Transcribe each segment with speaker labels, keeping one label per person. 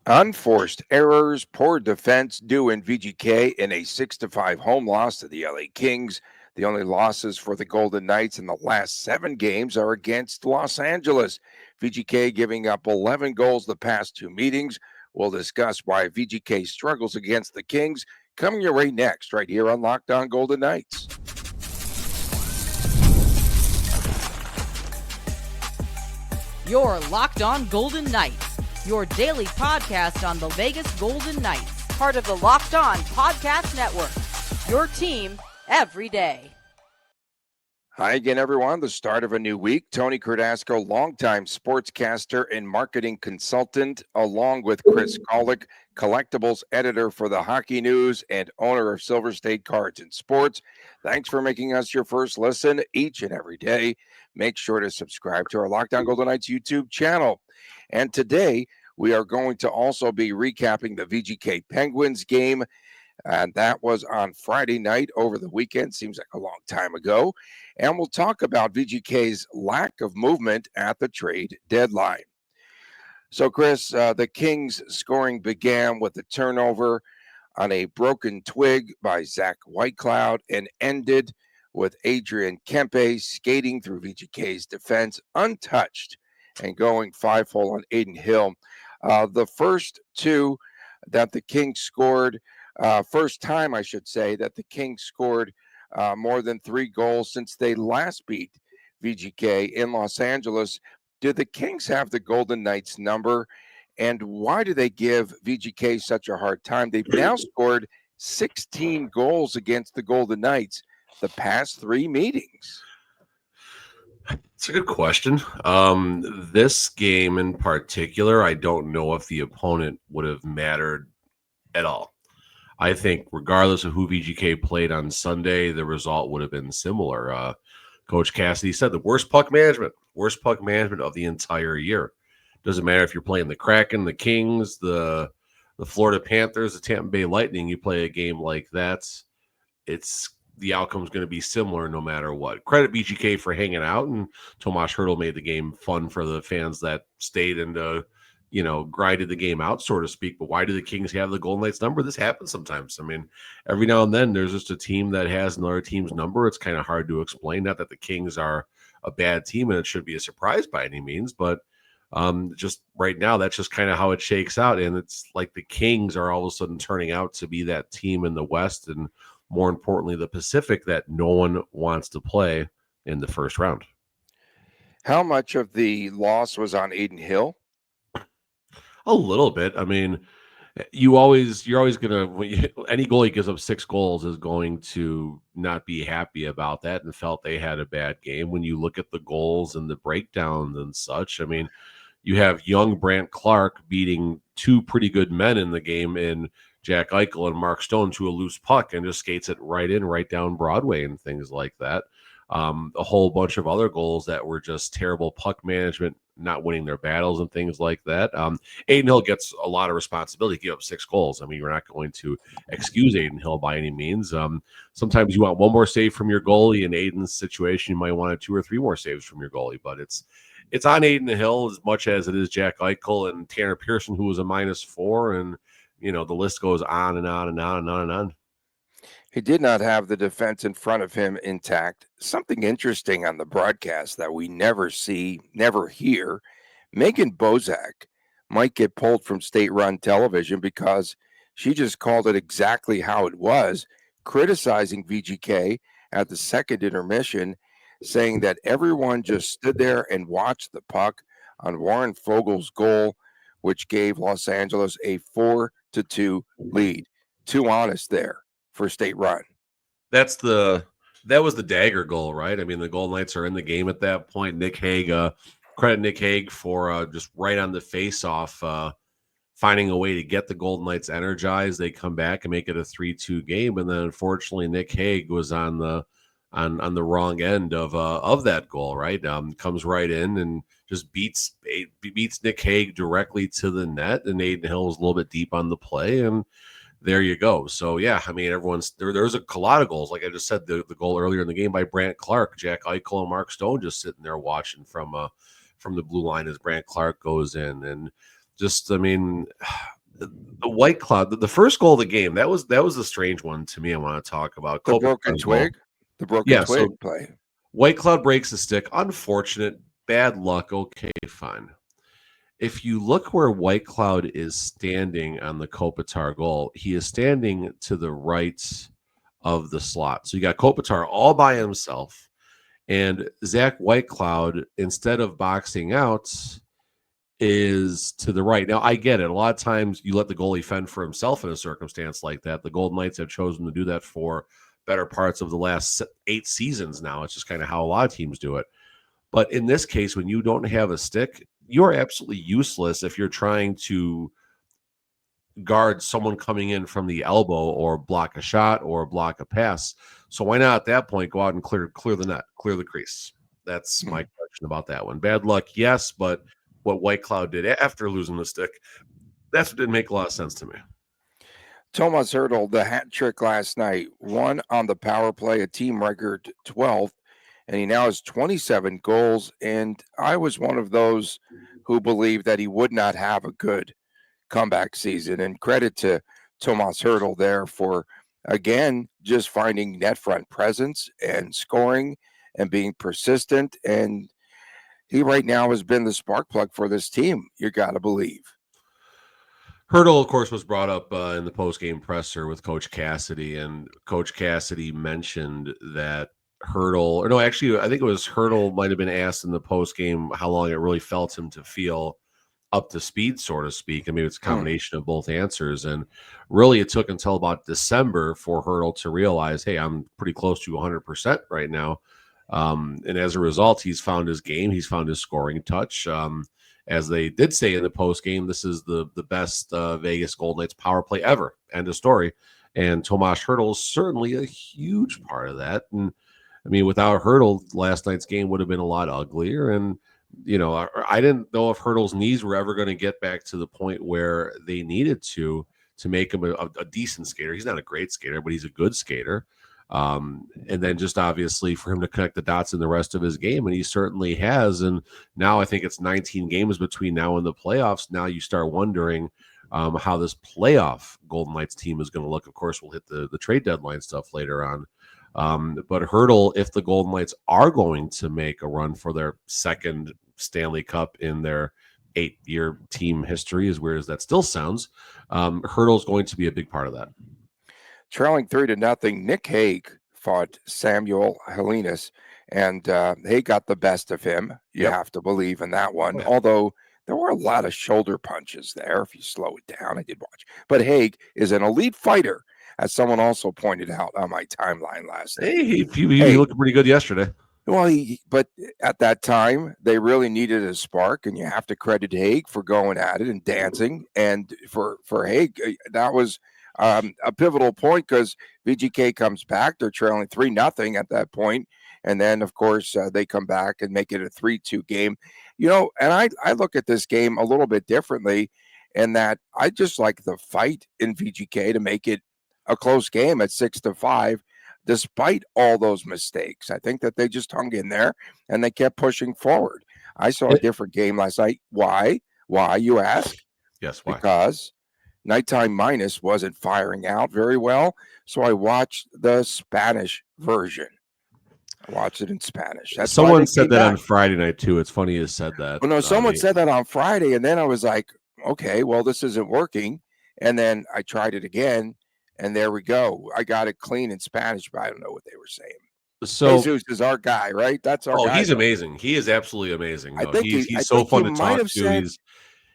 Speaker 1: Unforced errors, poor defense due in VGK in a 6-5 home loss to the LA Kings. The only losses for the Golden Knights in the last 7 games are against Los Angeles. VGK giving up 11 goals the past 2 meetings. We'll discuss why VGK struggles against the Kings. Coming your way next, right here on Locked On Golden Knights.
Speaker 2: Your Locked On Golden Knights, your daily podcast on the Vegas Golden Knights, part of the Locked On Podcast Network, your team every day.
Speaker 1: Hi again, everyone. The start of a new week. Tony Cardasco, longtime sportscaster and marketing consultant, along with Chris Kolick, collectibles editor for the Hockey News and owner of Silver State Cards and Sports. Thanks for making us your first listen each and every day. Make sure to subscribe to our Locked On Golden Knights YouTube channel. And today, we are going to also be recapping the VGK Penguins game. And that was on Friday night over the weekend. Seems like a long time ago. And we'll talk about VGK's lack of movement at the trade deadline. So, Chris, the Kings scoring began with a turnover on a broken twig by Zach Whitecloud and ended with Adrian Kempe skating through VGK's defense untouched and going 5-hole on Adin Hill. The first two that the Kings scored, first time, I should say, that the Kings scored more than 3 goals since they last beat VGK in Los Angeles. Do the Kings have the Golden Knights number? And why do they give VGK such a hard time? They've now scored 16 goals against the Golden Knights the past 3 meetings.
Speaker 3: It's a good question. This game in particular, I don't know if the opponent would have mattered at all. I think regardless of who VGK played on Sunday, the result would have been similar. Coach Cassidy said the worst puck management of the entire year. Doesn't matter if you're playing the Kraken, the Kings, the Florida Panthers, the Tampa Bay Lightning, you play a game like that, the outcome's going to be similar no matter what. Credit VGK for hanging out, and Tomas Hertl made the game fun for the fans that stayed and grinded the game out, so to speak. But why do the Kings have the Golden Knights number? This happens sometimes. I mean, every now and then there's just a team that has another team's number. It's kind of hard to explain. Not that the Kings are a bad team and it should be a surprise by any means, but just right now, that's just kind of how it shakes out. And it's like the Kings are all of a sudden turning out to be that team in the West and more importantly, the Pacific that no one wants to play in the first round.
Speaker 1: How much of the loss was on Adin Hill?
Speaker 3: A little bit. I mean, you're always gonna any goalie gives up 6 goals is going to not be happy about that and felt they had a bad game. When you look at the goals and the breakdowns and such, I mean, you have young Brandt Clark beating 2 pretty good men in the game in Jack Eichel and Mark Stone to a loose puck and just skates it right down Broadway and things like that. A whole bunch of other goals that were just terrible puck management, not winning their battles and things like that. Adin Hill gets a lot of responsibility. He gave up 6 goals. I mean, you're not going to excuse Adin Hill by any means. Sometimes you want 1 more save from your goalie. In Adin's situation, you might want 2 or 3 more saves from your goalie, but it's on Adin Hill as much as it is Jack Eichel and Tanner Pearson, who was a -4, and the list goes on and on and on and on and on.
Speaker 1: He did not have the defense in front of him intact. Something interesting on the broadcast that we never see, never hear. Megan Bozak might get pulled from state-run television because she just called it exactly how it was, criticizing VGK at the second intermission, saying that everyone just stood there and watched the puck on Warren Fogel's goal, which gave Los Angeles a 4-2 lead. Too honest there for state run.
Speaker 3: That was the dagger goal, right? I mean, the Golden Knights are in the game at that point. Nick Hague, credit Nick Hague for just right on the face-off, finding a way to get the Golden Knights energized. They come back and make it a 3-2 game, and then unfortunately Nick Hague was on the wrong end of that goal, right? Comes right in and just beats Nick Hague directly to the net, and Adin Hill was a little bit deep on the play, and there you go. So, yeah, I mean, there's a lot of goals. Like I just said, the goal earlier in the game by Brandt Clark, Jack Eichel and Mark Stone just sitting there watching from the blue line as Brandt Clark goes in. And just, I mean, the White Cloud, the first goal of the game, that was a strange one to me. I want to talk about
Speaker 1: The broken
Speaker 3: Kopitar's goal.
Speaker 1: twig, the broken
Speaker 3: Yeah,
Speaker 1: twig
Speaker 3: so
Speaker 1: play.
Speaker 3: White Cloud breaks the stick. Unfortunate, bad luck. Okay, fine. If you look where White Cloud is standing on the Kopitar goal, he is standing to the right of the slot. So you got Kopitar all by himself, and Zach Whitecloud, instead of boxing out, is to the right. Now, I get it. A lot of times you let the goalie fend for himself in a circumstance like that. The Golden Knights have chosen to do that for better parts of the last 8 seasons now. It's just kind of how a lot of teams do it. But in this case, when you don't have a stick, you're absolutely useless if you're trying to guard someone coming in from the elbow or block a shot or block a pass. So why not at that point go out and clear the net, clear the crease? That's my question about that one. Bad luck, yes, but what White Cloud did after losing the stick, that's what didn't make a lot of sense to me.
Speaker 1: Tomas Hertl, the hat trick last night, 1 on the power play, a team record 12th, and he now has 27 goals. And I was one of those who believed that he would not have a good comeback season. And credit to Tomas Hertl there for, again, just finding net front presence and scoring and being persistent. And he right now has been the spark plug for this team, you got to believe.
Speaker 3: Hertl, of course, was brought up in the post-game presser with Coach Cassidy, and Coach Cassidy mentioned that Hertl, or no, actually, I think it was Hertl might have been asked in the post-game how long it really felt him to feel up to speed, so to speak. I mean, it's a combination of both answers. And really, it took until about December for Hertl to realize, hey, I'm pretty close to 100% right now. And as a result, he's found his game. He's found his scoring touch. As they did say in the post game, this is the best Vegas Golden Knights power play ever. End of story. And Tomas Hertl is certainly a huge part of that. And I mean, without Hertl, last night's game would have been a lot uglier. And you know, I didn't know if Hertl's knees were ever going to get back to the point where they needed to make him a decent skater. He's not a great skater, but he's a good skater. And then just obviously for him to connect the dots in the rest of his game, and he certainly has. And now I think it's 19 games between now and the playoffs. Now you start wondering how this playoff Golden Knights team is going to look. Of course, we'll hit the trade deadline stuff later on. But Hertl, if the Golden Knights are going to make a run for their second Stanley Cup in their 8-year team history, as weird as that still sounds, Hertl's going to be a big part of that.
Speaker 1: Trailing 3-0, Nick Hague fought Samuel Helenas, and Hague got the best of him. You have to believe in that one.
Speaker 3: Yeah.
Speaker 1: Although there were a lot of shoulder punches there, if you slow it down. I did watch. But Hague is an elite fighter, as someone also pointed out on my timeline last night.
Speaker 3: Hey, he looked pretty good yesterday.
Speaker 1: Well, but at that time, they really needed a spark, and you have to credit Hague for going at it and dancing. And for Hague, that was a pivotal point because VGK comes back. They're trailing 3-0 at that point. And then, of course, they come back and make it a 3-2 game. You know, and I look at this game a little bit differently in that I just like the fight in VGK to make it a close game at 6-5. Despite all those mistakes, I think that they just hung in there and they kept pushing forward. I saw a different game last night. Why? Why, you ask?
Speaker 3: Yes, why?
Speaker 1: Because Nighttime Minus wasn't firing out very well, so I watched the Spanish version. I watched it in Spanish.
Speaker 3: That's someone said that on Friday night too. It's funny you said that.
Speaker 1: Well, no, someone said that on Friday, and then I was like, okay, well, this isn't working. And then I tried it again. And there we go. I got it clean in Spanish, but I don't know what they were saying. So Jesus is our guy, right? That's our guy.
Speaker 3: He's amazing. He is absolutely amazing.
Speaker 1: I think
Speaker 3: he's so fun to talk to.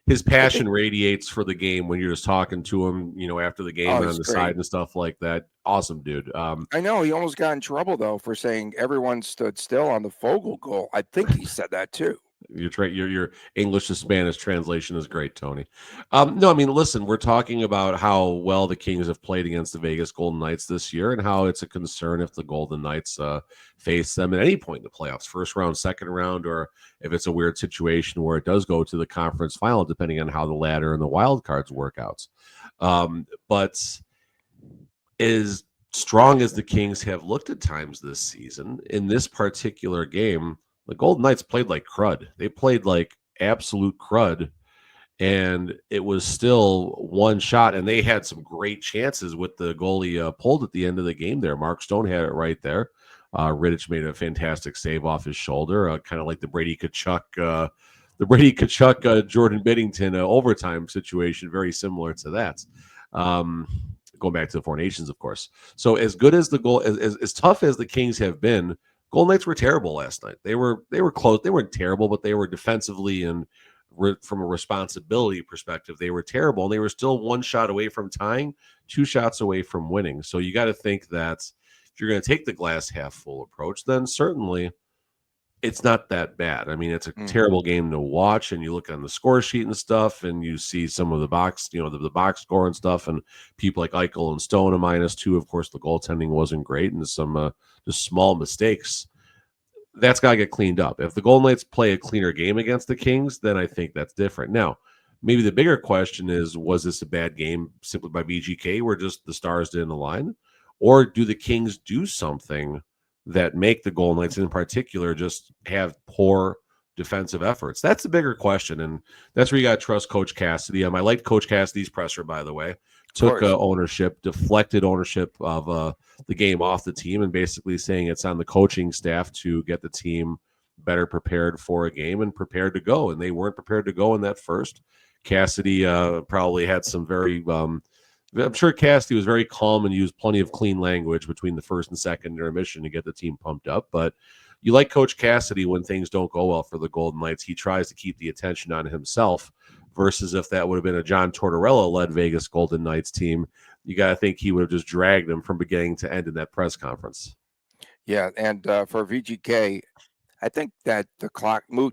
Speaker 3: His passion radiates for the game when you're just talking to him, you know, after the game and on the side and stuff like that. Awesome, dude.
Speaker 1: I know he almost got in trouble though for saying everyone stood still on the Fogle goal. I think he said that too.
Speaker 3: Your English to Spanish translation is great, Tony. No, I mean, listen, we're talking about how well the Kings have played against the Vegas Golden Knights this year and how it's a concern if the Golden Knights face them at any point in the playoffs, first round, second round, or if it's a weird situation where it does go to the conference final, depending on how the ladder and the wild cards work out. But as strong as the Kings have looked at times this season, in this particular game, the Golden Knights played like crud. They played like absolute crud. and it was still one shot, and they had some great chances with the goalie pulled at the end of the game there. Mark Stone had it right there. Rittich made a fantastic save off his shoulder, kind of like the Brady Tkachuk Jordan Binnington overtime situation, very similar to that. Going back to the Four Nations, of course. So as good as the goal, as tough as the Kings have been, Golden Knights were terrible last night. They were close. They weren't terrible, but they were defensively and from a responsibility perspective, they were terrible. And they were still one shot away from tying, two shots away from winning. So you got to think that if you're going to take the glass half full approach, then certainly it's not that bad. I mean, it's a terrible game to watch, and you look on the score sheet and stuff, and you see some of the box, the box score and stuff, and people like Eichel and Stone a -2. Of course, the goaltending wasn't great, and some just small mistakes. That's got to get cleaned up. If the Golden Knights play a cleaner game against the Kings, then I think that's different. Now, maybe the bigger question is, was this a bad game simply by VGK where just the stars didn't align? Or do the Kings do something that make the Golden Knights in particular just have poor defensive efforts? That's a bigger question, and that's where you got to trust Coach Cassidy. I liked Coach Cassidy's presser, by the way. Took deflected ownership of the game off the team, and basically saying it's on the coaching staff to get the team better prepared for a game and prepared to go. And they weren't prepared to go in that first. Cassidy probably had some very I'm sure Cassidy was very calm and used plenty of clean language between the first and second intermission to get the team pumped up. But you like Coach Cassidy when things don't go well for the Golden Knights. He tries to keep the attention on himself versus if that would have been a John Tortorella-led Vegas Golden Knights team, you got to think he would have just dragged them from beginning to end in that press conference.
Speaker 1: Yeah, and for VGK, I think that the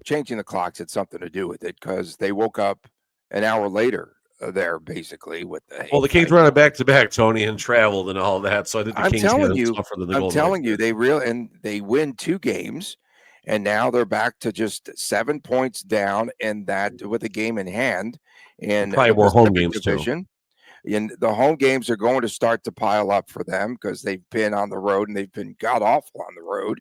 Speaker 1: changing the clocks had something to do with it because they woke up an hour later there, basically, with the
Speaker 3: the Kings run it back to back, Tony, and traveled and all that. So I think the Kings had it tougher than the Golden Knights.
Speaker 1: I'm telling you, they win 2 games, and now they're back to just 7 points down, and that with a game in hand, and
Speaker 3: probably more home games
Speaker 1: division. And the home games are going to start to pile up for them because they've been on the road and they've been god awful on the road.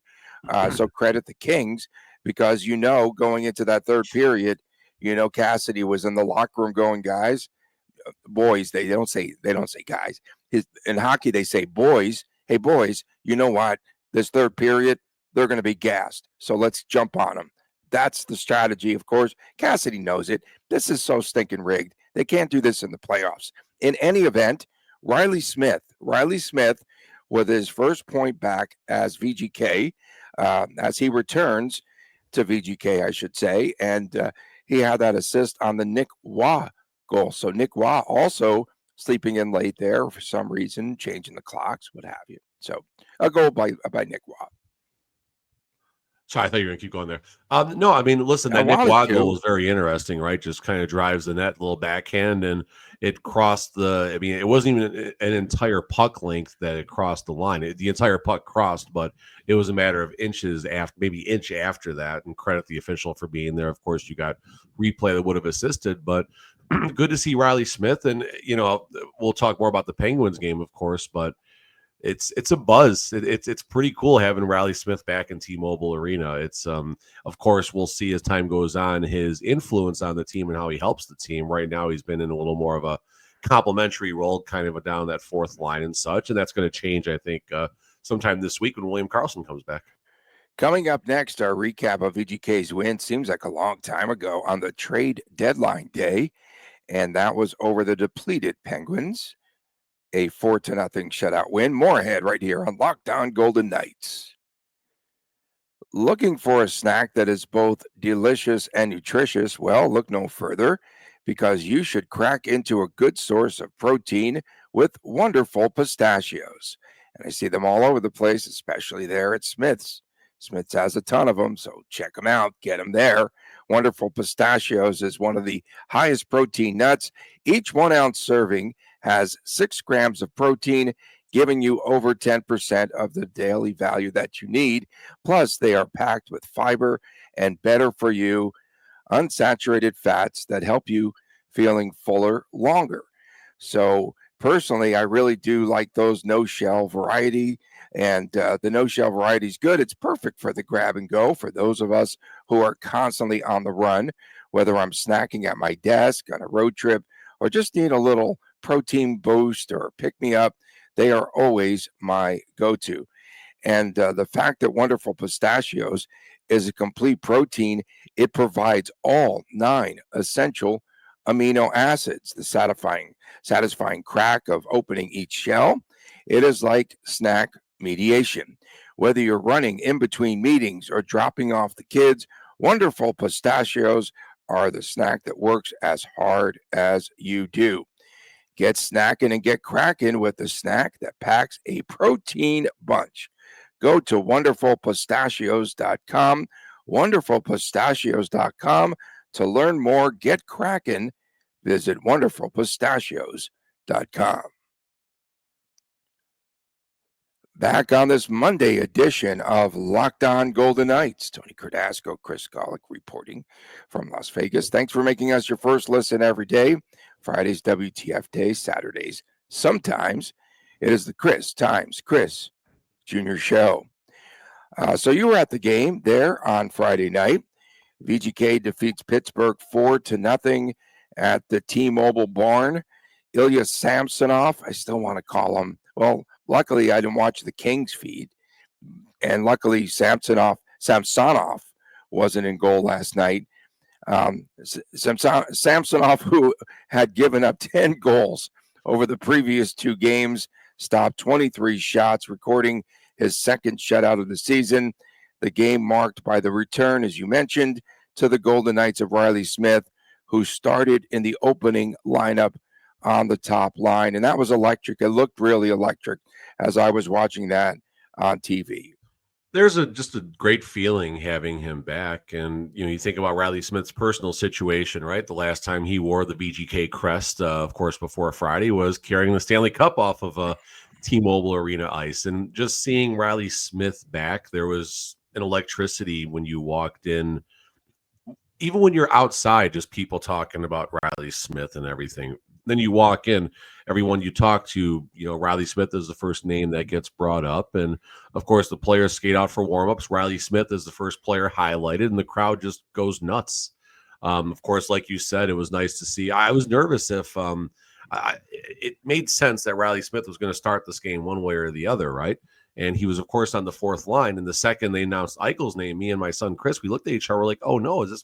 Speaker 1: So credit the Kings because going into that third period, Cassidy was in the locker room going, guys, boys. They don't say guys. In hockey they say boys. Hey boys, you know what? This third period they're going to be gassed. So let's jump on them. That's the strategy. Of course, Cassidy knows it. This is so stinking rigged. They can't do this in the playoffs. In any event, Reilly Smith with his first point back as VGK, as he returns to VGK, I should say, and he had that assist on the Nick Waugh goal. So Nick Waugh also sleeping in late there for some reason, changing the clocks, what have you. So a goal by Nick Waugh.
Speaker 3: Sorry, I thought you were going to keep going there. No, I mean, listen, that Nick Waugh goal was very interesting, right? Just kind of drives the net, little backhand, and it crossed it wasn't even an entire puck length that it crossed the line. The entire puck crossed, but it was a matter of inches after, maybe inch after that, and credit the official for being there. Of course, you got replay that would have assisted, but good to see Reilly Smith. And, we'll talk more about the Penguins game, of course, but it's a buzz. It's pretty cool having Reilly Smith back in T-Mobile Arena. It's of course we'll see as time goes on his influence on the team and how he helps the team. Right now he's been in a little more of a complimentary role, kind of down that fourth line and such, and that's going to change, I think, sometime this week when William Karlsson comes back.
Speaker 1: Coming up next, our recap of VGK's win seems like a long time ago on the trade deadline day, and that was over the depleted Penguins. A 4-0 shutout win. More ahead right here on Locked On Golden Knights. Looking for a snack that is both delicious and nutritious? Well, look no further because you should crack into a good source of protein with wonderful pistachios. And I see them all over the place, especially there at Smith's. Smith's has a ton of them, so check them out. Get them there. Wonderful Pistachios is one of the highest protein nuts. Each 1 ounce serving has 6 grams of protein, giving you over 10% of the daily value that you need. Plus, they are packed with fiber and better for you, unsaturated fats that help you feeling fuller longer. So personally, I really do like those no-shell variety, and the no-shell variety is good. It's perfect for the grab and go for those of us who are constantly on the run. whether I'm snacking at my desk on a road trip or just need a little protein boost or pick me up. They are always my go-to. And the fact that Wonderful Pistachios is a complete protein, it provides all 9 essential amino acids, the satisfying crack of opening each shell. It is like snack mediation. Whether you're running in between meetings or dropping off the kids, Wonderful Pistachios are the snack that works as hard as you do. Get snacking and get cracking with the snack that packs a protein bunch. Go to wonderfulpistachios.com, wonderfulpistachios.com to learn more. Get cracking. Visit wonderfulpistachios.com. Back on this Monday edition of Locked On Golden Knights, Tony Cardasco, Chris Golick reporting from Las Vegas. Thanks for making us your first listen every day. Fridays, WTF Day, Saturdays. Sometimes it is the Chris times Chris Jr. show. So you were at the game there on Friday night. VGK defeats Pittsburgh 4-0 at the T-Mobile Barn. Ilya Samsonov, I still want to call him. Well, luckily I didn't watch the Kings feed, and luckily Samsonov wasn't in goal last night. Samsonov, who had given up 10 goals over the previous 2 games, stopped 23 shots, recording his second shutout of the season. The game marked by the return, as you mentioned, to the Golden Knights of Reilly Smith, who started in the opening lineup on the top line. And that was electric. It looked really electric as I was watching that on TV.
Speaker 3: There's just a great feeling having him back. And, you think about Reilly Smith's personal situation, right? The last time he wore the VGK crest, of course, before Friday, was carrying the Stanley Cup off of T-Mobile Arena ice. And just seeing Reilly Smith back, there was an electricity when you walked in. Even when you're outside, just people talking about Reilly Smith and everything. Then you walk in, everyone you talk to, Reilly Smith is the first name that gets brought up. And, of course, the players skate out for warm-ups. Reilly Smith is the first player highlighted, and the crowd just goes nuts. Of course, like you said, it was nice to see. I was nervous if it made sense that Reilly Smith was going to start this game one way or the other, right? And he was, of course, on the 4th line. And the second they announced Eichel's name, me and my son Chris, we looked at each other, we're like, oh, no, this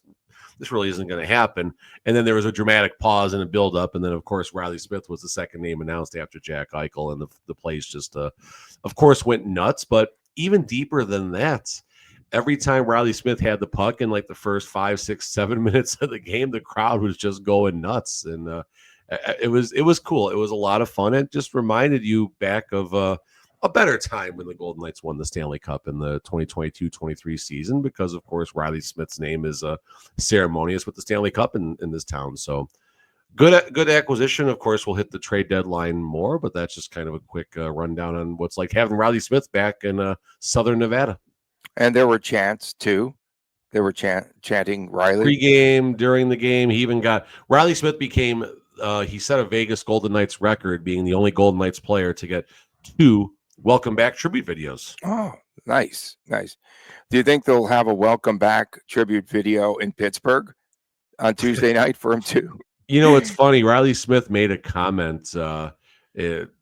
Speaker 3: really isn't going to happen. And then there was a dramatic pause and a build-up. And then, of course, Reilly Smith was the second name announced after Jack Eichel. And the place just, of course, went nuts. But even deeper than that, every time Reilly Smith had the puck in like the first 5, 6, 7 minutes of the game, the crowd was just going nuts. And it was cool. It was a lot of fun. It just reminded you back of a better time when the Golden Knights won the Stanley Cup in the 2022-23 season, because, of course, Reilly Smith's name is ceremonious with the Stanley Cup in this town. So good acquisition. Of course, we'll hit the trade deadline more, but that's just kind of a quick rundown on what's like having Reilly Smith back in Southern Nevada.
Speaker 1: And there were chants, too. They were chanting Reilly.
Speaker 3: Pre-game, during the game, he even got – Reilly Smith became he set a Vegas Golden Knights record, being the only Golden Knights player to get 2 welcome back tribute videos.
Speaker 1: Oh, nice. Do you think they'll have a welcome back tribute video in Pittsburgh on Tuesday night for him too?
Speaker 3: It's funny. Reilly Smith made a comment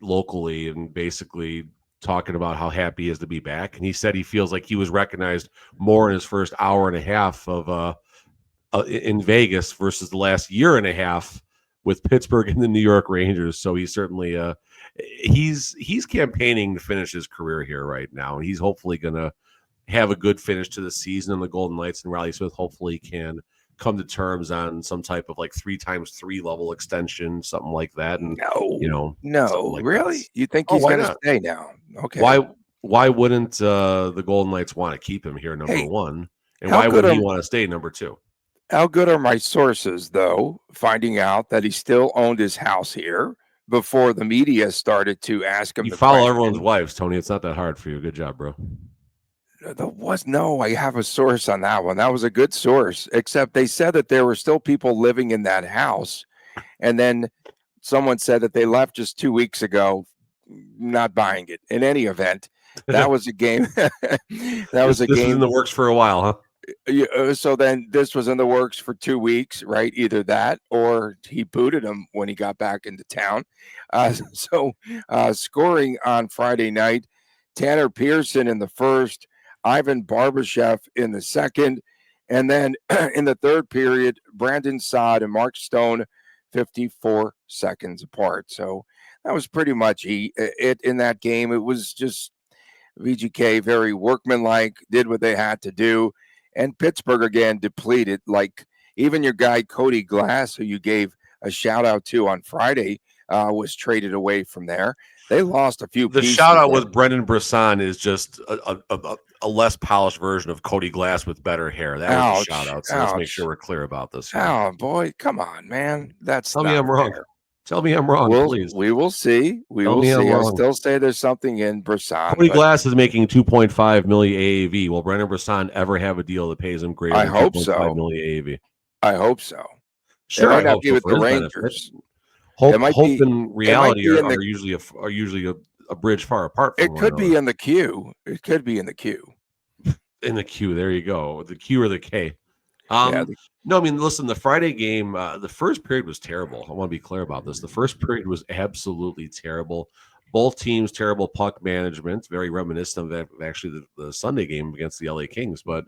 Speaker 3: locally and basically talking about how happy he is to be back. And he said he feels like he was recognized more in his first hour and a half of in Vegas versus the last year and a half with Pittsburgh and the New York Rangers. So he's certainly he's campaigning to finish his career here right now, and he's hopefully going to have a good finish to the season. And the Golden Knights and Reilly Smith hopefully can come to terms on some type of like 3x3 level extension, something like that. And
Speaker 1: no, really? You think he's going to stay now? Okay.
Speaker 3: Why wouldn't the Golden Knights want to keep him here, number one? And why would he want to stay, number 2?
Speaker 1: How good are my sources, though, finding out that he still owned his house here before the media started to ask him?
Speaker 3: You follow everyone's wives, Tony. It's not that hard for you. Good job, bro.
Speaker 1: I have a source on that one. That was a good source, except they said that there were still people living in that house. And then someone said that they left just 2 weeks ago, not buying it. In any event, that was a game. That was a game
Speaker 3: in the works for a while, huh?
Speaker 1: So then this was in the works for 2 weeks, right? Either that or he booted him when he got back into town. Scoring on Friday night, Tanner Pearson in the first, Ivan Barbashev in the second, and then in the third period, Brandon Saad and Mark Stone 54 seconds apart. So that was pretty much it in that game. It was just VGK, very workmanlike, did what they had to do. And Pittsburgh again depleted. Like even your guy Cody Glass, who you gave a shout out to on Friday, was traded away from there. They lost a few
Speaker 3: The
Speaker 1: pieces.
Speaker 3: shout out with Brendan Brisson is just a less polished version of Cody Glass with better hair. That was a shout out. So let's make sure we're clear about this. Here.
Speaker 1: Oh boy, come on, man.
Speaker 3: Tell me I'm wrong. Tell me I'm wrong, please.
Speaker 1: We will see. We will see. I still say there's something in Brisson.
Speaker 3: Cody Glass is making $2.5 million AAV. Will Brendan Brisson ever have a deal that pays him greater than $2.5 million AAV?
Speaker 1: I hope so.
Speaker 3: Sure,
Speaker 1: it might not be with the Rangers.
Speaker 3: Hope and reality are usually a bridge far apart.
Speaker 1: It could be in the queue. It could be in the queue.
Speaker 3: In the queue. There you go. The Q or the K. No, I mean, listen, the Friday game, the first period was terrible. I want to be clear about this. The first period was absolutely terrible. Both teams, terrible puck management, very reminiscent of actually the Sunday game against the LA Kings. But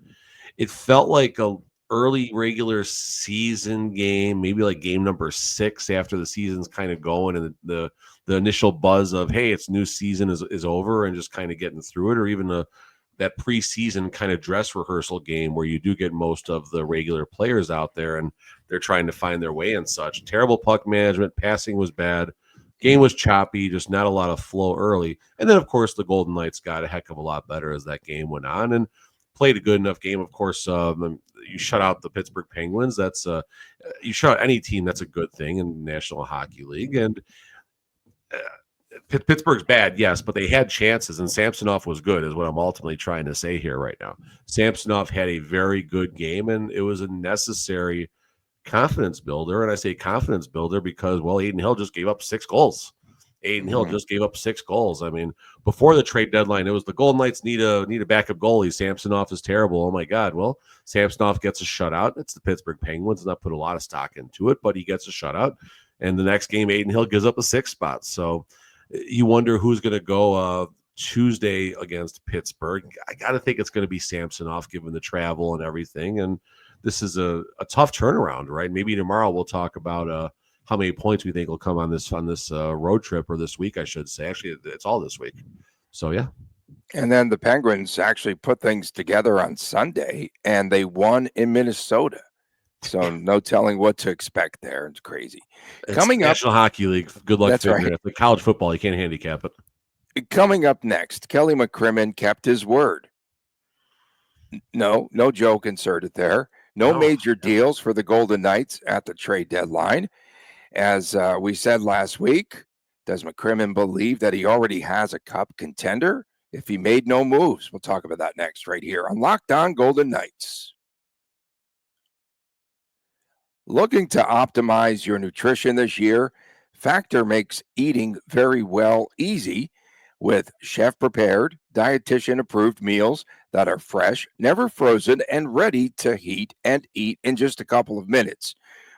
Speaker 3: it felt like a early regular season game, maybe like game number 6 after the season's kind of going and the initial buzz of, hey, it's new season is over and just kind of getting through it, or even that preseason kind of dress rehearsal game where you do get most of the regular players out there and they're trying to find their way and such. Terrible puck management, passing was bad, game was choppy, just not a lot of flow early. And then, of course, the Golden Knights got a heck of a lot better as that game went on and played a good enough game. Of course, you shut out the Pittsburgh Penguins. That's you shut out any team. That's a good thing in the National Hockey League. And Pittsburgh's bad, yes, but they had chances, and Samsonov was good, is what I'm ultimately trying to say here right now. Samsonov had a very good game, and it was a necessary confidence builder. And I say confidence builder because, well, Adin Hill just gave up 6 goals. Hill just gave up 6 goals. I mean, before the trade deadline, it was the Golden Knights need a backup goalie. Samsonov is terrible. Oh my God. Well, Samsonov gets a shutout. It's the Pittsburgh Penguins. Not put a lot of stock into it, but he gets a shutout. And the next game, Adin Hill gives up a 6th spot. So you wonder who's going to go Tuesday against Pittsburgh. I got to think it's going to be Samsonov given the travel and everything. And this is a tough turnaround, right? Maybe tomorrow we'll talk about how many points we think will come on this road trip, or this week, I should say. Actually, it's all this week. So, yeah.
Speaker 1: And then the Penguins actually put things together on Sunday, and they won in Minnesota. So no telling what to expect there. It's crazy.
Speaker 3: It's
Speaker 1: Coming up,
Speaker 3: National Hockey League. Good luck figuring
Speaker 1: right.
Speaker 3: it. The college football, you can't handicap it.
Speaker 1: Coming up next, Kelly McCrimmon kept his word. No joke inserted there. No major deals for the Golden Knights at the trade deadline. As we said last week, does McCrimmon believe that he already has a cup contender if he made no moves? We'll talk about that next right here on Locked On Golden Knights. Looking to optimize your nutrition this year, Factor makes eating very well easy with chef-prepared, dietitian-approved meals that are fresh, never frozen, and ready to heat and eat in just a couple of minutes.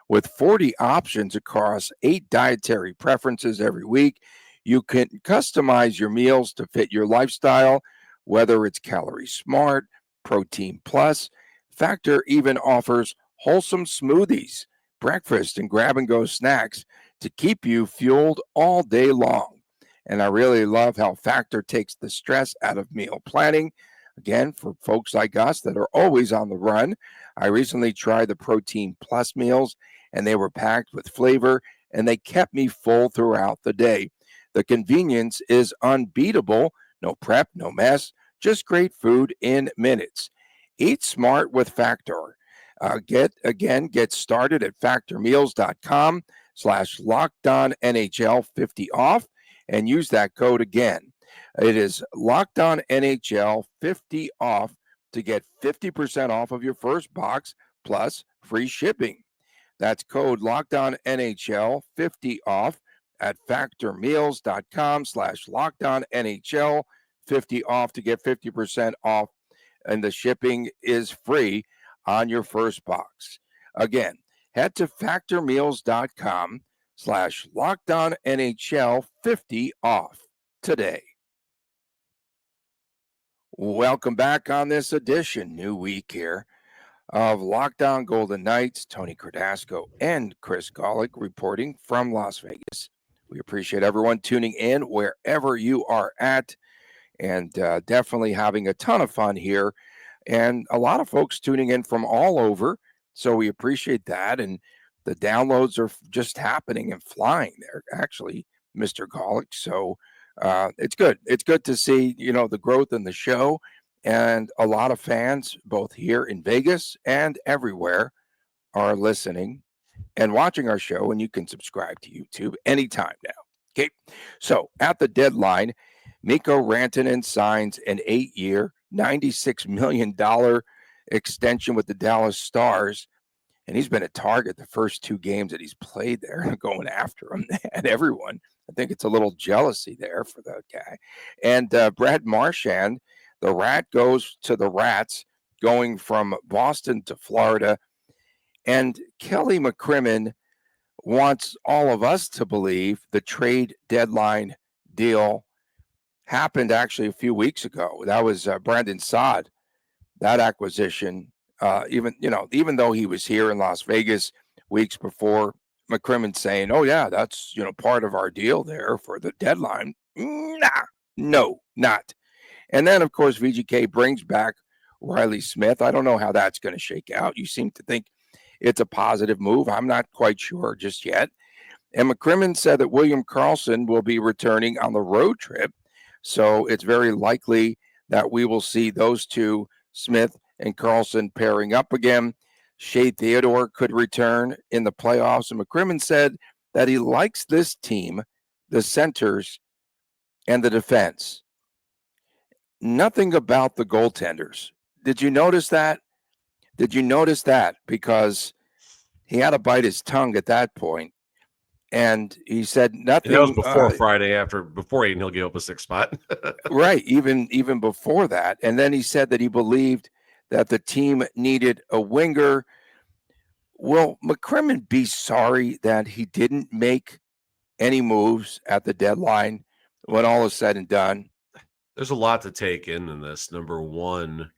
Speaker 1: With 40 options across 8 dietary preferences every week, you can customize your meals to fit your lifestyle, whether it's calorie smart, protein plus. Factor even offers wholesome smoothies, breakfast, and grab-and-go snacks to keep you fueled all day long. And I really love how Factor takes the stress out of meal planning. Again, for folks like us that are always on the run, I recently tried the Protein Plus meals, and they were packed with flavor, and they kept me full throughout the day. The convenience is unbeatable. No prep, no mess, just great food in minutes. Eat smart with Factor. Get started at factormeals.com/LockedOnNHL50 off and use that code again. It is LockedOnNHL50 off to get 50% off of your first box plus free shipping. That's code LockedOnNHL50 off at factormeals.com/LockedOnNHL50 off to get 50% off and the shipping is free on your first box. Again, head to factormeals.com/LockedOnNHL50 off today. Welcome back on this edition, new week here, of Locked On Golden Knights. Tony Cardasco and Chris Golick reporting from Las Vegas. We appreciate everyone tuning in wherever you are at, and definitely having a ton of fun here, and a lot of folks tuning in from all over, so we appreciate that. And the downloads are just happening and flying there, actually, Mr. Golick. So it's good. It's good to see, the growth in the show, and a lot of fans, both here in Vegas and everywhere, are listening and watching our show, and you can subscribe to YouTube anytime now. Okay, so at the deadline, Mikko Rantanen signs an 8-year, $96 million extension with the Dallas Stars, and he's been a target the first 2 games that he's played there, going after him and everyone. I think it's a little jealousy there for that guy. And Brad Marchand, the Rat goes to the Rats, going from Boston to Florida. And Kelly McCrimmon wants all of us to believe the trade deadline deal happened actually a few weeks ago. That was Brandon Saad, that acquisition. Even though he was here in Las Vegas weeks before, McCrimmon saying, "Oh yeah, that's part of our deal there for the deadline." No, not. And then of course VGK brings back Reilly Smith. I don't know how that's going to shake out. You seem to think it's a positive move. I'm not quite sure just yet. And McCrimmon said that William Karlsson will be returning on the road trip, so it's very likely that we will see those two, Smith and Karlsson, pairing up again. Shea Theodore could return in the playoffs. And McCrimmon said that he likes this team, the centers, and the defense. Nothing about the goaltenders. Did you notice that? Because he had to bite his tongue at that point. And he said nothing.
Speaker 3: And that was before Friday, before Aiden Hill gave up a 6th spot.
Speaker 1: Right, even before that. And then he said that he believed that the team needed a winger. Will McCrimmon be sorry that he didn't make any moves at the deadline when all is said and done?
Speaker 3: There's a lot to take in this. Number one,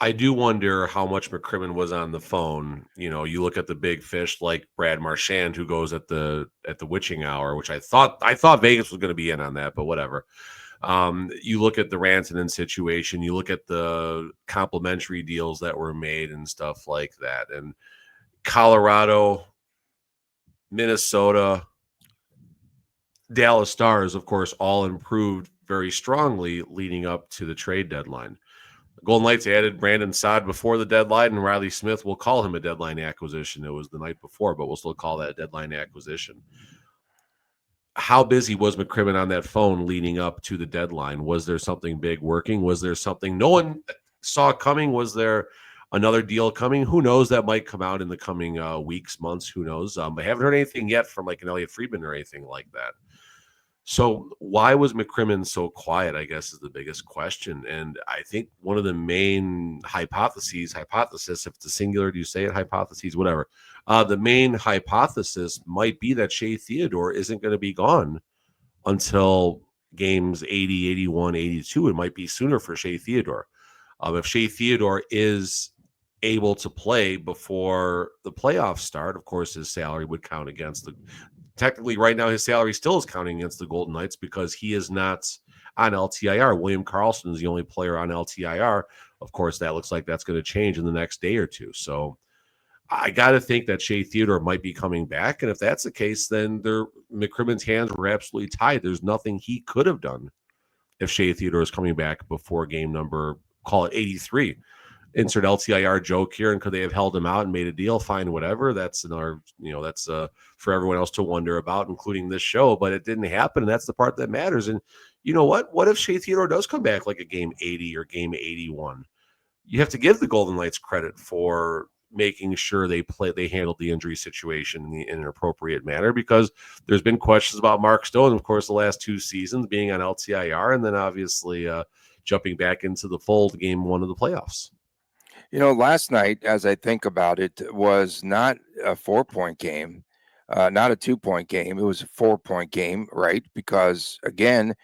Speaker 3: I do wonder how much McCrimmon was on the phone. You look at the big fish like Brad Marchand, who goes at the witching hour, which I thought Vegas was going to be in on that, but whatever. You look at the Rantanen situation, you look at the complimentary deals that were made and stuff like that. And Colorado, Minnesota, Dallas Stars, of course, all improved very strongly leading up to the trade deadline. Golden Knights added Brandon Saad before the deadline, and Reilly Smith, we'll call him a deadline acquisition. It was the night before, but we'll still call that a deadline acquisition. How busy was McCrimmon on that phone leading up to the deadline? Was there something big working? Was there something no one saw coming? Was there another deal coming? Who knows? That might come out in the coming weeks, months. Who knows? I haven't heard anything yet from like an Elliot Friedman or anything like that. So why was McCrimmon so quiet, I guess, is the biggest question. And I think one of the main hypothesis, if it's a singular, do you say it? Hypotheses, whatever. The main hypothesis might be that Shea Theodore isn't going to be gone until games 80, 81, 82. It might be sooner for Shea Theodore. If Shea Theodore is able to play before the playoffs start, of course, his salary would count against the... Technically, right now, his salary still is counting against the Golden Knights because he is not on LTIR. William Karlsson is the only player on LTIR. Of course, that looks like that's going to change in the next day or two. So I got to think that Shea Theodore might be coming back. And if that's the case, then McCrimmon's hands were absolutely tied. There's nothing he could have done if Shea Theodore is coming back before game number, call it 83. Insert LTIR joke here, and could they have held him out and made a deal? Fine, whatever. That's another, that's for everyone else to wonder about, including this show. But it didn't happen, and that's the part that matters. And you know what? What if Shea Theodore does come back like a game 80 or game 81? You have to give the Golden Knights credit for making sure they handled the injury situation in an appropriate manner, because there's been questions about Mark Stone, of course, the last 2 seasons being on LTIR, and then obviously jumping back into the fold game 1 of the playoffs.
Speaker 1: Last night, as I think about it, was not a 4-point game, not a 2-point game. It was a 4-point game, right? Because again,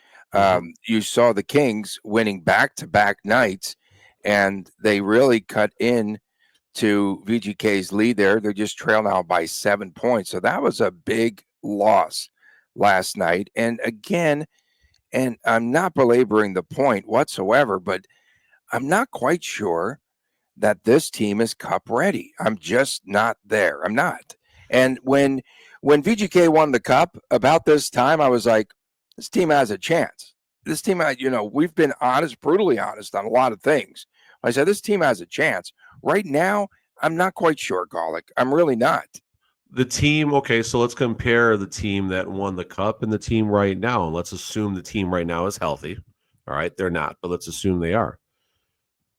Speaker 1: you saw the Kings winning back-to-back nights, and they really cut in to VGK's lead there. They're just trailed now by 7 points. So that was a big loss last night. And again, and I'm not belaboring the point whatsoever, but I'm not quite sure that this team is cup ready. I'm just not there. I'm not. And when VGK won the cup about this time, I was like, this team has a chance. This team, we've been honest, brutally honest on a lot of things. I said, this team has a chance. Right now, I'm not quite sure, Golick. I'm really not.
Speaker 3: The team, okay, so let's compare the team that won the cup and the team right now. And let's assume the team right now is healthy. All right, they're not, but let's assume they are.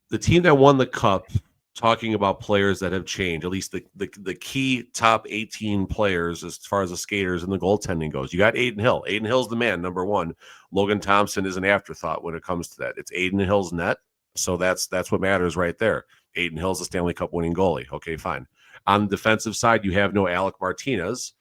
Speaker 3: The team that won the cup, talking about players that have changed, at least the key top 18 players as far as the skaters and the goaltending goes. You got Adin Hill. Adin Hill's the man, number one. Logan Thompson is an afterthought when it comes to that. It's Adin Hill's net, so that's what matters right there. Adin Hill's a Stanley Cup winning goalie. Okay, fine. On the defensive side, you have no Alec Martinez,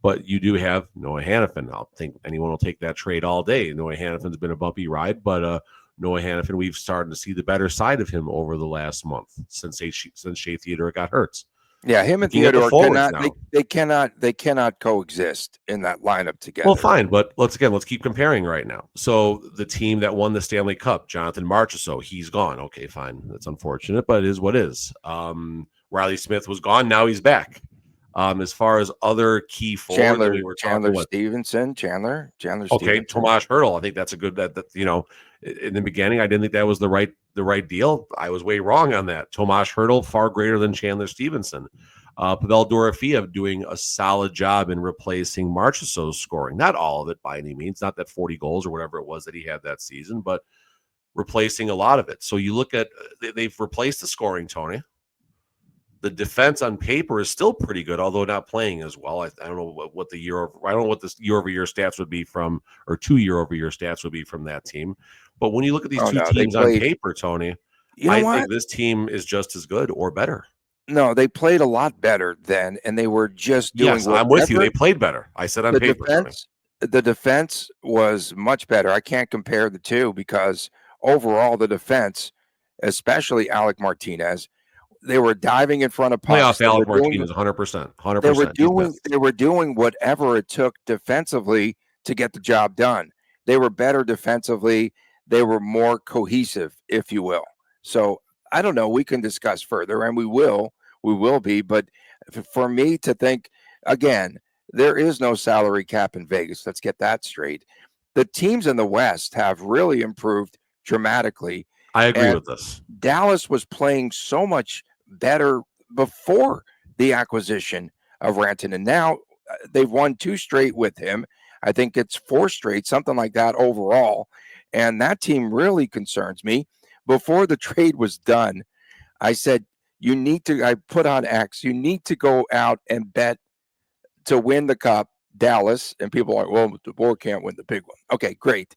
Speaker 3: but you do have Noah Hannafin. I think anyone will take that trade all day. Noah Hannafin's been a bumpy ride, but Noah Hannafin, we've started to see the better side of him over the last month since Shea Theodore got hurt.
Speaker 1: Yeah, him and Theodore cannot coexist in that lineup together.
Speaker 3: Well, fine, but let's keep comparing right now. So the team that won the Stanley Cup, Jonathan Marchessault, he's gone. Okay, fine. That's unfortunate, but it is what it is. Reilly Smith was gone. Now he's back. As far as other key forwards,
Speaker 1: Chandler Stevenson. Okay,
Speaker 3: Stevenson. Tomas Hertl. I think that's a good that in the beginning I didn't think that was the right deal. I was way wrong on that. Tomas Hertl far greater than Chandler Stevenson. Pavel Dorofeyev doing a solid job in replacing Marchessault's scoring. Not all of it by any means, not that 40 goals or whatever it was that he had that season, but replacing a lot of it. So you look at they've replaced the scoring, Tony. The defense on paper is still pretty good, although not playing as well. I don't know what the year-over-year stats would be from, or 2 year-over-year stats would be from that team. But when you look at these teams on paper, Tony, I think this team is just as good or better.
Speaker 1: No, they played a lot better then, and they were just doing.
Speaker 3: Yes, I'm with you. They played better. I said on paper.
Speaker 1: The defense was much better. I can't compare the two because overall, the defense, especially Alec Martinez, they were diving in front of pucks.
Speaker 3: Playoff Alec Martinez, 100%.
Speaker 1: They were doing whatever it took defensively to get the job done. They were better defensively. They were more cohesive, if you will. So I don't know. We can discuss further, and we will be. But for me to think, again, there is no salary cap in Vegas. Let's get that straight. The teams in the West have really improved dramatically.
Speaker 3: I agree with this.
Speaker 1: Dallas was playing so much better before the acquisition of Rantanen, and now they've won 2 straight with him. I think it's 4 straight, something like that overall. And that team really concerns me. Before the trade was done, I said, I put on X, you need to go out and bet to win the cup, Dallas. And people are like, well, the board can't win the big one. Okay, great.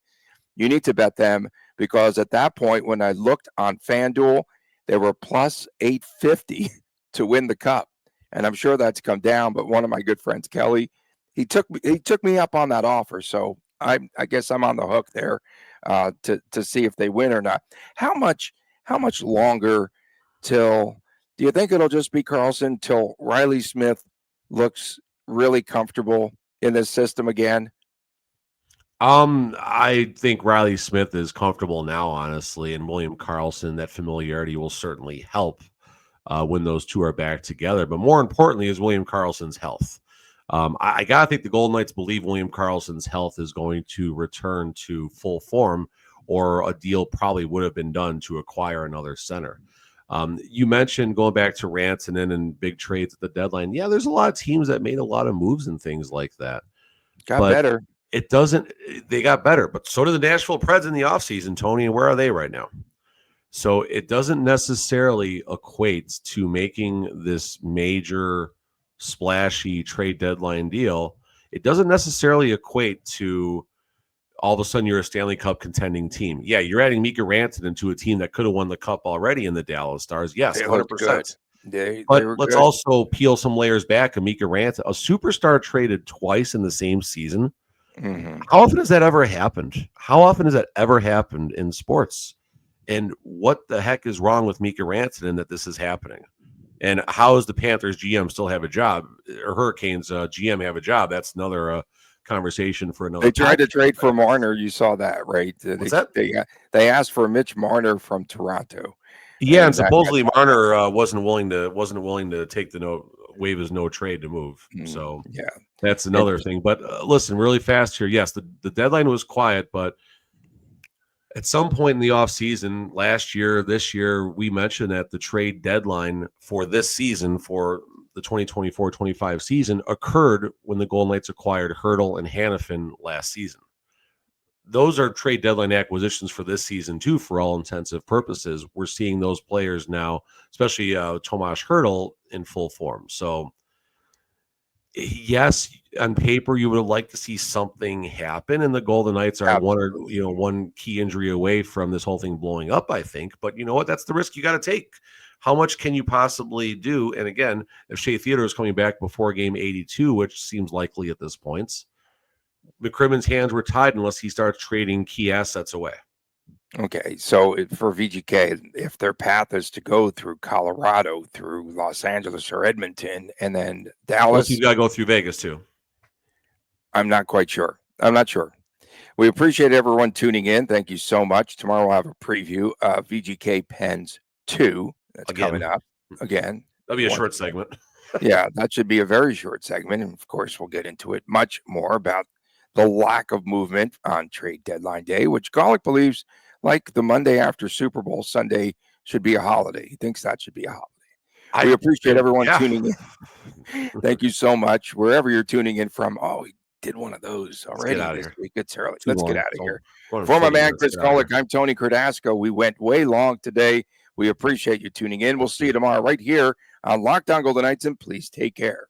Speaker 1: You need to bet them because at that point, when I looked on FanDuel, they were plus 850 to win the cup. And I'm sure that's come down. But one of my good friends, Kelly, he took me up on that offer. So I guess I'm on the hook there to see if they win or not. How much longer till do you think it'll just be Karlsson till Reilly Smith looks really comfortable in this system again?
Speaker 3: I think Reilly Smith is comfortable now, honestly, and William Karlsson, that familiarity will certainly help when those two are back together. But more importantly is William Karlsson's health. I gotta think the Golden Knights believe William Karlsson's health is going to return to full form, or a deal probably would have been done to acquire another center. You mentioned going back to Rantanen and big trades at the deadline. Yeah, there's a lot of teams that made a lot of moves and things like that.
Speaker 1: Got better.
Speaker 3: They got better, but so did the Nashville Preds in the offseason, Tony, and where are they right now? So it doesn't necessarily equate to making this major splashy trade deadline deal. It doesn't necessarily equate to all of a sudden you're a Stanley Cup contending team. Yeah, you're adding Mika Rantanen to a team that could have won the Cup already in the Dallas Stars. Yes,
Speaker 1: They looked
Speaker 3: 100%.
Speaker 1: good. They
Speaker 3: But
Speaker 1: were
Speaker 3: let's
Speaker 1: good.
Speaker 3: also peel some layers back. Mika Rantanen, a superstar traded twice in the same season.
Speaker 1: Mhm.
Speaker 3: How often has that ever happened? How often has that ever happened in sports? And what the heck is wrong with Mika Rantanen that this is happening? And how does the Panthers GM still have a job, or Hurricanes GM have a job? That's another conversation for another.
Speaker 1: They tried to
Speaker 3: podcast.
Speaker 1: trade for Marner. You saw that, right?
Speaker 3: What's that?
Speaker 1: They asked for Mitch Marner from Toronto.
Speaker 3: Yeah, and
Speaker 1: that
Speaker 3: supposedly
Speaker 1: got
Speaker 3: Marner wasn't willing to take the waive his no trade to move. So
Speaker 1: yeah,
Speaker 3: that's another thing. But listen, really fast here. Yes, the deadline was quiet, but at some point in the offseason, last year, this year, we mentioned that the trade deadline for this season, for the 2024-25 season, occurred when the Golden Knights acquired Hertl and Hannafin last season. Those are trade deadline acquisitions for this season, too, for all intensive purposes. We're seeing those players now, especially Tomas Hertl, in full form. So, yes, on paper, you would like to see something happen, and the Golden Knights are one key injury away from this whole thing blowing up, I think. But you know what? That's the risk you got to take. How much can you possibly do? And again, if Shea Theodore is coming back before game 82, which seems likely at this point, McCrimmon's hands were tied unless he starts trading key assets away.
Speaker 1: Okay, so for VGK, if their path is to go through Colorado, through Los Angeles or Edmonton, and then Dallas,
Speaker 3: you've got to go through Vegas too.
Speaker 1: I'm not quite sure. I'm not sure. We appreciate everyone tuning in. Thank you so much. Tomorrow we'll have a preview of VGK Pens 2. That's coming up again.
Speaker 3: That'll be a short segment.
Speaker 1: Yeah, that should be a very short segment. And of course, we'll get into it much more about the lack of movement on trade deadline day, which Golick believes, like the Monday after Super Bowl Sunday, should be a holiday. He thinks that should be a holiday. We appreciate everyone tuning in. Thank you so much. Wherever you're tuning in from. Oh, he did one of those already this week. It's early. Let's get out of here. For my man, Chris Golick, I'm Tony Cardasco. We went way long today. We appreciate you tuning in. We'll see you tomorrow right here on Locked On Golden Knights, and please take care.